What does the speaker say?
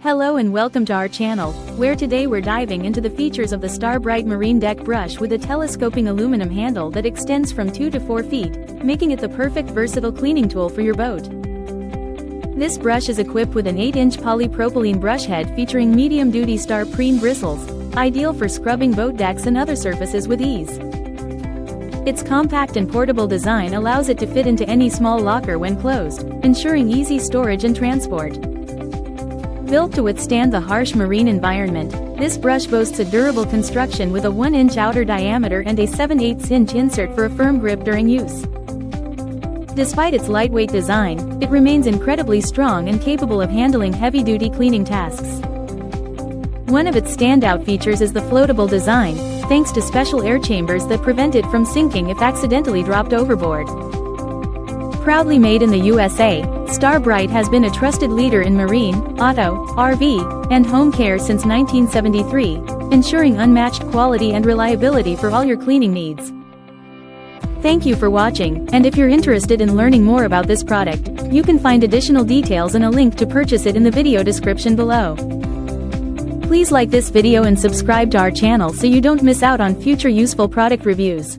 Hello and welcome to our channel, where today we're diving into the features of the BRITE Marine Deck Brush with a telescoping aluminum handle that extends from 2 to 4 feet, making it the perfect versatile cleaning tool for your boat. This brush is equipped with an 8-inch polypropylene brush head featuring medium-duty prene bristles, ideal for scrubbing boat decks and other surfaces with ease. Its compact and portable design allows it to fit into any small locker when closed, ensuring easy storage and transport. Built to withstand the harsh marine environment, this brush boasts a durable construction with a 1-inch outer diameter and a 7/8-inch insert for a firm grip during use. Despite its lightweight design, it remains incredibly strong and capable of handling heavy-duty cleaning tasks. One of its standout features is the floatable design, thanks to special air chambers that prevent it from sinking if accidentally dropped overboard. Proudly made in the USA, BRITE has been a trusted leader in marine, auto, RV, and home care since 1973, ensuring unmatched quality and reliability for all your cleaning needs. Thank you for watching, and if you're interested in learning more about this product, you can find additional details and a link to purchase it in the video description below. Please like this video and subscribe to our channel so you don't miss out on future useful product reviews.